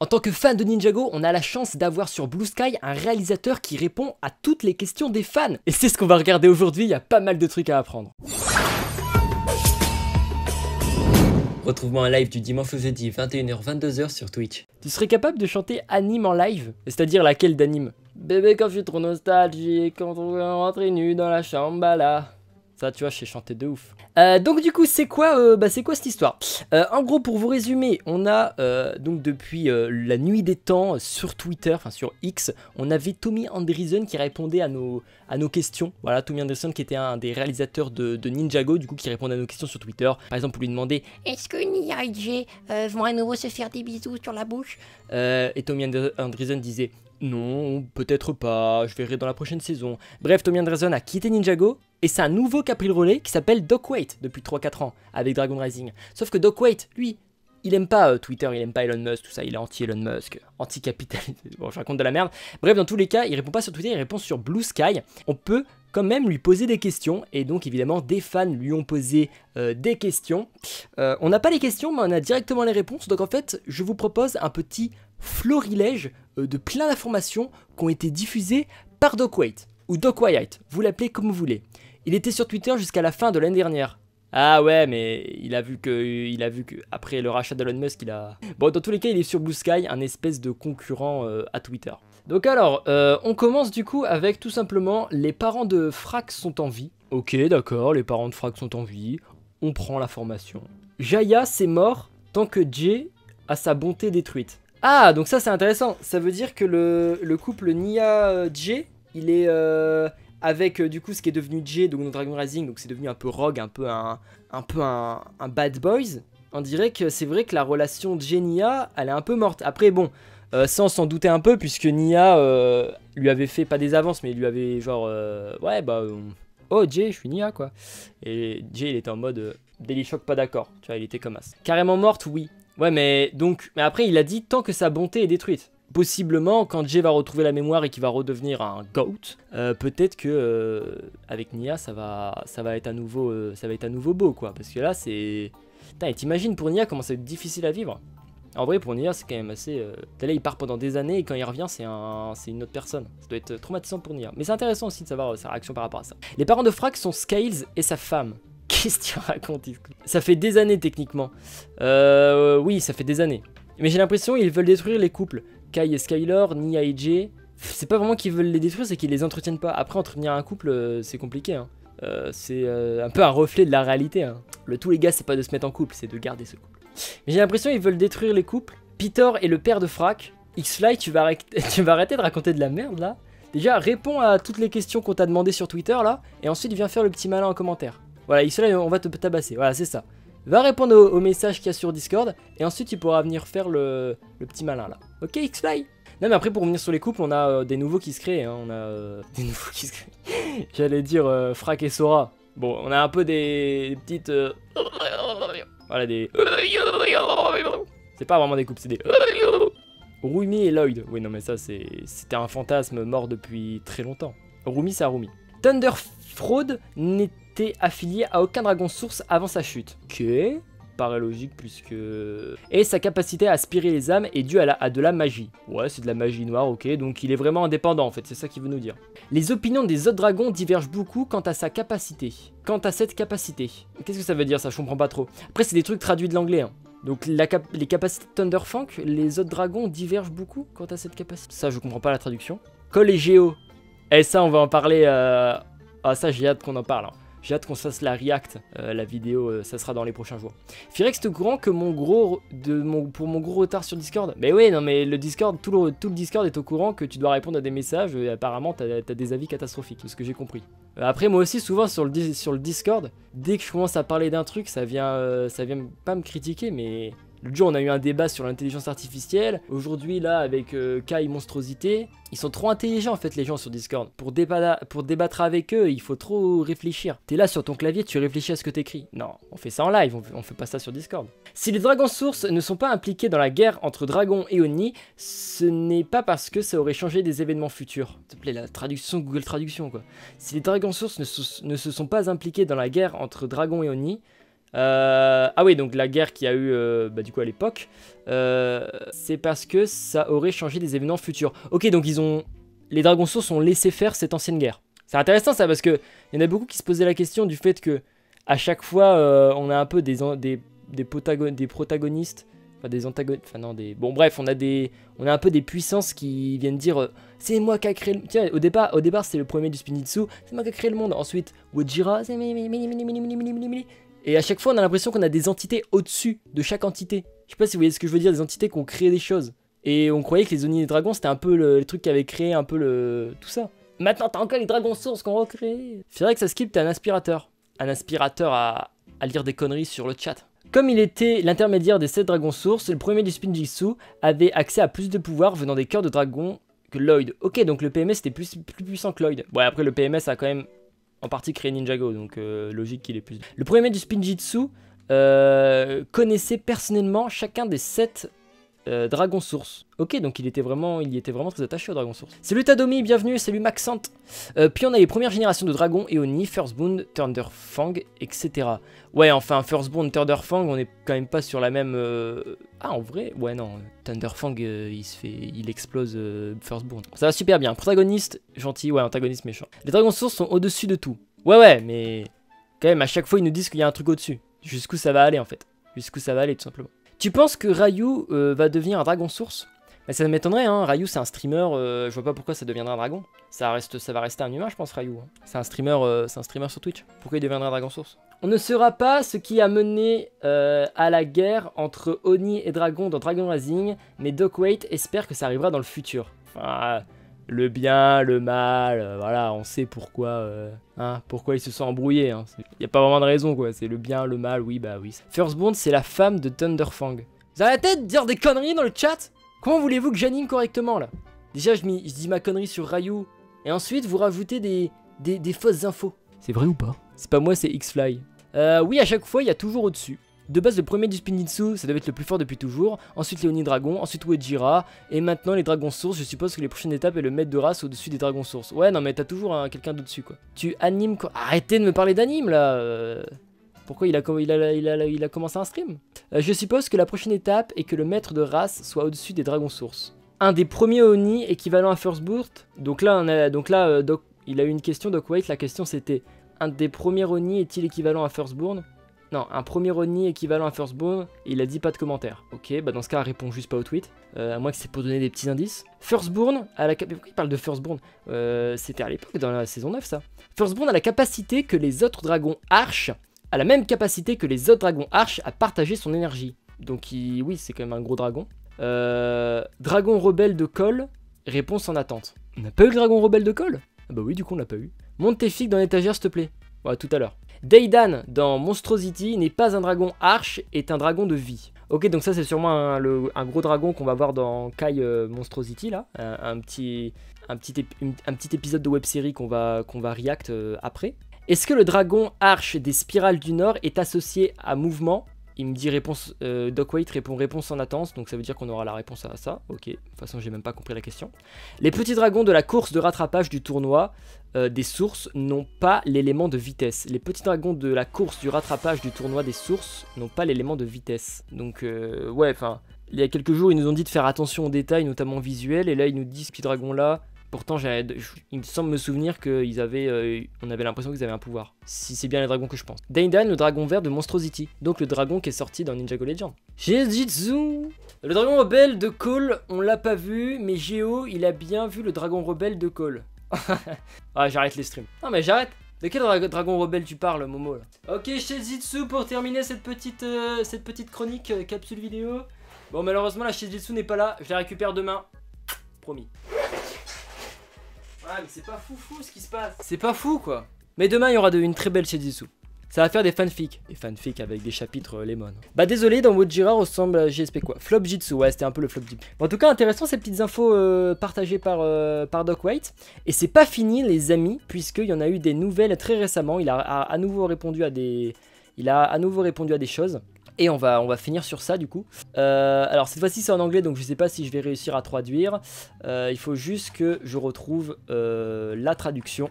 En tant que fan de Ninjago, on a la chance d'avoir sur Blue Sky un réalisateur qui répond à toutes les questions des fans. Et c'est ce qu'on va regarder aujourd'hui, il y a pas mal de trucs à apprendre. Retrouve-moi en live du dimanche au jeudi, 21h-22h sur Twitch. Tu serais capable de chanter anime en live? C'est-à-dire laquelle d'anime? Bébé quand je suis trop nostalgique, quand on va rentrer nu dans la chambre là. Ça tu vois, je sais chanter de ouf. Donc du coup c'est quoi cette histoire? En gros pour vous résumer, on a donc depuis la nuit des temps sur Twitter, enfin sur X, on avait Tommy Anderson qui répondait à nos questions. Voilà, Tommy Anderson qui était un des réalisateurs de Ninjago, du coup qui répondait à nos questions sur Twitter. Par exemple, pour lui demander est-ce que Nia et Jay vont à nouveau se faire des bisous sur la bouche? Et Tommy Anderson disait non, peut-être pas, je verrai dans la prochaine saison. Bref, Tommy Anderson a quitté Ninjago et c'est un nouveau qui a pris le relais qui s'appelle Doc Waite depuis 3-4 ans avec Dragon Rising. Sauf que Doc Waite, lui, il aime pas Twitter, il aime pas Elon Musk, tout ça, il est anti-Elon Musk, anti-capitaliste, bon je raconte de la merde. Bref, dans tous les cas, il répond pas sur Twitter, il répond sur Blue Sky. On peut quand même lui poser des questions, et donc évidemment des fans lui ont posé des questions. On n'a pas les questions, mais on a directement les réponses, donc en fait, je vous propose un petit florilège de plein d'informations qui ont été diffusées par Doc Waite, ou Doc Wyatt, vous l'appelez comme vous voulez. Il était sur Twitter jusqu'à la fin de l'année dernière. Ah ouais, mais il a vu que après le rachat d'Elon Musk, il a... Bon, dans tous les cas, il est sur Blue Sky, un espèce de concurrent à Twitter. Donc alors, on commence du coup avec tout simplement les parents de Frax sont en vie. Ok, d'accord, les parents de Frax sont en vie. On prend l'information. Jaya, c'est mort tant que Jay a sa bonté détruite. Ah, donc ça c'est intéressant. Ça veut dire que le couple Nia-Jay, il est... avec du coup ce qui est devenu Jay, donc dans Dragon Rising, donc c'est devenu un peu rogue, un peu un bad boys. On dirait que c'est vrai que la relation Jay-Nia, elle est un peu morte. Après bon, ça on s'en doutait un peu puisque Nia lui avait fait, pas des avances, mais il lui avait genre, ouais bah, oh Jay, je suis Nia quoi. Et Jay il était en mode, Daily Shock pas d'accord, tu vois, il était comme as. Carrément morte, oui. Ouais mais donc, mais après il a dit tant que sa bonté est détruite. Possiblement, quand Jay va retrouver la mémoire et qu'il va redevenir un GOAT, peut-être que avec Nia, ça va être à nouveau beau, quoi. Parce que là, c'est... Putain, et t'imagines pour Nia comment ça va être difficile à vivre. En vrai, pour Nia, c'est quand même assez... Là, il part pendant des années et quand il revient, c'est une autre personne. Ça doit être traumatisant pour Nia. Mais c'est intéressant aussi de savoir sa réaction par rapport à ça. Les parents de Frax sont Scales et sa femme. Qu'est-ce que tu racontes? Ça fait des années, techniquement. Oui, ça fait des années. Mais j'ai l'impression qu'ils veulent détruire les couples. Kai et Skyler, Nia et Jay, c'est pas vraiment qu'ils veulent les détruire, c'est qu'ils les entretiennent pas. Après, entretenir un couple, c'est compliqué. Hein. C'est un peu un reflet de la réalité. Hein. Le tout, les gars, c'est pas de se mettre en couple, c'est de garder ce couple. Mais j'ai l'impression qu'ils veulent détruire les couples. Peter est le père de Frack. X-Fly, tu vas arrêter de raconter de la merde là. Déjà, réponds à toutes les questions qu'on t'a demandé sur Twitter là, et ensuite viens faire le petit malin en commentaire. Voilà, X-Fly, on va te tabasser. Voilà, c'est ça. Va répondre aux messages qu'il y a sur Discord et ensuite tu pourras venir faire le petit malin là. Ok X-Fly? Non mais après pour revenir sur les couples on a des nouveaux qui se créent. Hein. On a des nouveaux qui se créent. J'allais dire Frack et Sora. Bon on a un peu des petites... Voilà des... C'est pas vraiment des couples, c'est des... Rumi et Lloyd. Oui non mais ça c'était un fantasme mort depuis très longtemps. Rumi c'est Rumi. Thunderfraud n'était affilié à aucun dragon source avant sa chute. Ok, paraît logique puisque... Et sa capacité à aspirer les âmes est due à de la magie. Ouais, c'est de la magie noire, ok, donc il est vraiment indépendant en fait, c'est ça qu'il veut nous dire. Les opinions des autres dragons divergent beaucoup quant à sa capacité. Quant à cette capacité. Qu'est-ce que ça veut dire ça? Je comprends pas trop. Après c'est des trucs traduits de l'anglais. Hein. Donc les capacités de Thunderfang, les autres dragons divergent beaucoup quant à cette capacité. Ça je comprends pas la traduction. Col et Géo. Et ça on va en parler... Ah ça j'ai hâte qu'on en parle. Hein. J'ai hâte qu'on se fasse la react, la vidéo, ça sera dans les prochains jours. Firex, t'es au courant que pour mon gros retard sur Discord? Mais oui, non mais le Discord, tout le Discord est au courant que tu dois répondre à des messages et apparemment t'as des avis catastrophiques, c'est ce que j'ai compris. Après moi aussi souvent sur le Discord, dès que je commence à parler d'un truc, ça vient pas me critiquer mais... L'autre jour on a eu un débat sur l'intelligence artificielle, aujourd'hui là avec Kai Monstrosité, ils sont trop intelligents en fait les gens sur Discord, pour débattre avec eux il faut trop réfléchir. T'es là sur ton clavier, tu réfléchis à ce que t'écris. Non, on fait ça en live, on fait pas ça sur Discord. Si les dragons sources ne sont pas impliqués dans la guerre entre dragons et Oni, ce n'est pas parce que ça aurait changé des événements futurs. S'il te plaît la traduction, Google Traduction quoi. Si les dragons sources ne se sont pas impliqués dans la guerre entre dragons et Oni, Ah oui, donc la guerre qu'il y a eu du coup à l'époque, c'est parce que ça aurait changé des événements futurs. Ok, donc les Dragons Sources ont laissé faire cette ancienne guerre. C'est intéressant ça parce que il y en a beaucoup qui se posaient la question du fait que à chaque fois on a un peu des protagonistes, enfin des antagonistes, enfin non des. Bon bref, on a un peu des puissances qui viennent dire c'est moi qui a créé le. Tiens, au départ c'était le premier du Spinjitzu, c'est moi qui a créé le monde. Ensuite Gojira, c'est et à chaque fois on a l'impression qu'on a des entités au-dessus de chaque entité. Je sais pas si vous voyez ce que je veux dire, des entités qui ont créé des choses. Et on croyait que les Oni et les dragons c'était un peu le truc qui avait créé un peu tout ça. Maintenant t'as encore les Dragons Sources qu'on recrée. C'est vrai que ça skip, t'as un aspirateur. Un aspirateur à lire des conneries sur le chat. Comme il était l'intermédiaire des 7 Dragons Sources, le premier du Spinjitzu avait accès à plus de pouvoirs venant des cœurs de dragon que Lloyd. Ok, donc le PMS était plus puissant que Lloyd. Ouais, après le PMS a quand même en partie créé Ninjago, donc logique qu'il est plus... Le premier du Spinjitzu connaissait personnellement chacun des 7 Dragon Source. Ok, donc il y était vraiment très attaché au Dragon Source. Salut Tadomi, bienvenue, salut Maxant. Puis on a les premières générations de dragons et Oni, Firstborn, Thunderfang, etc. Ouais, enfin Firstborn, Thunderfang, on est quand même pas sur la même... Ah, en vrai, ouais non, Thunderfang, il explose Firstborn. Ça va super bien. Protagoniste, gentil, ouais, antagoniste, méchant. Les Dragons Source sont au-dessus de tout. Ouais, mais quand même, à chaque fois, ils nous disent qu'il y a un truc au-dessus. Jusqu'où ça va aller, en fait. Jusqu'où ça va aller, tout simplement. Tu penses que Ryu va devenir un Dragon Source? Bah, ça m'étonnerait, hein. Ryu c'est un streamer, je vois pas pourquoi ça deviendra un dragon. Ça va rester un humain, je pense, Ryu. Hein. C'est un streamer sur Twitch. Pourquoi il deviendra un Dragon Source? On ne saura pas ce qui a mené à la guerre entre Oni et Dragon dans Dragon Rising, mais Doc Waite espère que ça arrivera dans le futur. Enfin, le bien, le mal, voilà, on sait pourquoi, pourquoi ils se sont embrouillés. Hein. Y a pas vraiment de raison, quoi. C'est le bien, le mal, oui, bah oui. Firstborn, c'est la femme de Thunderfang. Vous arrêtez de dire des conneries dans le chat? Comment voulez-vous que j'anime correctement, là? Déjà, je dis ma connerie sur Ryu, et ensuite, vous rajoutez des fausses infos. C'est vrai ou pas? C'est pas moi, c'est X-Fly. Oui, à chaque fois, il y a toujours au-dessus. De base, le premier du Spinjitzu, ça devait être le plus fort depuis toujours. Ensuite, les Oni Dragons, ensuite Uejira. Et maintenant, les Dragons Sources. Je suppose que les prochaines étapes est le maître de race au-dessus des Dragons Sources. Ouais, non, mais t'as toujours quelqu'un d'au-dessus, quoi. Tu animes quoi? Arrêtez de me parler d'anime, là. Pourquoi il a commencé un stream? Je suppose que la prochaine étape est que le maître de race soit au-dessus des Dragons Sources. Un des premiers Oni équivalent à Firstborn. Donc là, il a eu une question, Doc Waite. La question c'était: un des premiers Oni est-il équivalent à Firstborn? Non, un premier Oni équivalent à Firstborn, et il a dit pas de commentaire. Ok, bah dans ce cas, réponds juste pas au tweet. À moins que c'est pour donner des petits indices. Firstborn a la capacité... Pourquoi il parle de Firstborn? C'était à l'époque, dans la saison 9, ça. Firstborn a la capacité que les autres dragons Arch... a la même capacité que les autres dragons Arch à partager son énergie. Donc oui, c'est quand même un gros dragon. Dragon rebelle de Cole, réponse en attente. On n'a pas eu le dragon rebelle de Cole? Ah bah oui, du coup on l'a pas eu. Monte tes figues dans l'étagère, s'il te plaît. Ouais, tout à l'heure. Deidan, dans Monstrosity, n'est pas un dragon Arch, est un dragon de vie. Ok, donc ça c'est sûrement un gros dragon qu'on va voir dans Kai Monstrosity, là. Un petit épisode de web-série qu'on va react après. Est-ce que le dragon Arch des Spirales du Nord est associé à mouvement? Il me dit réponse, Doc Waite répond réponse en attente, donc ça veut dire qu'on aura la réponse à ça. Ok, de toute façon j'ai même pas compris la question. Les petits dragons de la course de rattrapage du tournoi des sources n'ont pas l'élément de vitesse. Les petits dragons de la course du rattrapage du tournoi des sources n'ont pas l'élément de vitesse. Donc ouais, enfin, il y a quelques jours ils nous ont dit de faire attention aux détails, notamment visuels, et là ils nous disent ce petit dragon là. Pourtant, il me semble me souvenir qu'on avait l'impression qu'ils avaient un pouvoir. Si c'est bien les dragons que je pense. Deidan, le dragon vert de Monstrosity. Donc le dragon qui est sorti dans Ninjago Legend. Jujutsu. Le dragon rebelle de Cole, on l'a pas vu, mais Géo, il a bien vu le dragon rebelle de Cole. Ah, j'arrête les streams. Non mais j'arrête. De quel dragon rebelle tu parles, Momo, là? Ok, Shizitsu, pour terminer cette petite chronique capsule vidéo. Bon, malheureusement, la Shizitsu n'est pas là. Je la récupère demain. Promis. Ah mais c'est pas fou ce qui se passe. C'est pas fou quoi. Mais demain il y aura une très belle Shizitsu. Ça va faire des fanfics. Des fanfics avec des chapitres Lemon. Bah désolé, dans Wojira ressemble à GSP quoi. Flop Jitsu, ouais c'était un peu le flop Jitsu. Bon, en tout cas intéressant ces petites infos partagées par Doc Waite. Et c'est pas fini les amis, puisqu'il y en a eu des nouvelles très récemment. Il a à nouveau répondu à des choses. Et on va finir sur ça du coup. Alors cette fois-ci c'est en anglais, donc je sais pas si je vais réussir à traduire. Il faut juste que je retrouve la traduction.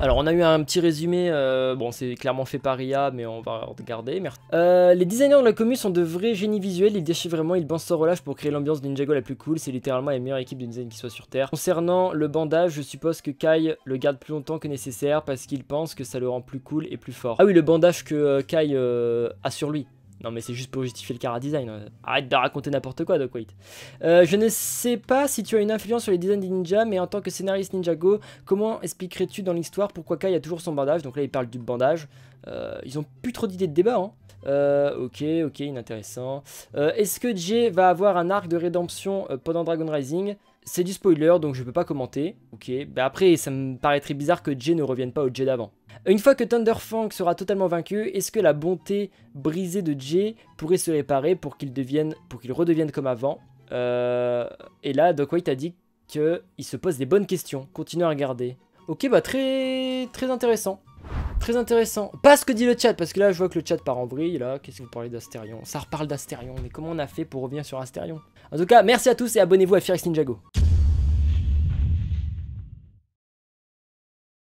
Alors on a eu un petit résumé, bon c'est clairement fait par IA mais on va regarder, merci. Les designers de la commu sont de vrais génies visuels, ils déchirent vraiment, ils pensent sans relâche pour créer l'ambiance de Ninjago la plus cool, c'est littéralement la meilleure équipe de design qui soit sur Terre. Concernant le bandage, je suppose que Kai le garde plus longtemps que nécessaire parce qu'il pense que ça le rend plus cool et plus fort. Ah oui, le bandage que Kai a sur lui. Non mais c'est juste pour justifier le cara design. Arrête de raconter n'importe quoi, Doc White. Je ne sais pas si tu as une influence sur les designs des ninjas, mais en tant que scénariste Ninjago, comment expliquerais-tu dans l'histoire pourquoi Kai a toujours son bandage? Donc là il parle du bandage. Ils ont plus trop d'idées de débat, hein. Ok, inintéressant. Est-ce que Jay va avoir un arc de rédemption pendant Dragon Rising? C'est du spoiler, donc je peux pas commenter. Ok, bah après ça me paraîtrait bizarre que Jay ne revienne pas au Jay d'avant. Une fois que Thunderfang sera totalement vaincu, est-ce que la bonté brisée de Jay pourrait se réparer pour qu'il redevienne comme avant? Et là, Doc White a dit qu'il se pose des bonnes questions. Continuez à regarder. Ok, bah très intéressant. Très intéressant. Pas ce que dit le chat, parce que là je vois que le chat part en vrille. Là, qu'est-ce que vous parlez d'Astérion? Ça reparle d'Astérion, mais comment on a fait pour revenir sur Astérion? En tout cas, merci à tous et abonnez-vous à Firax Ninjago.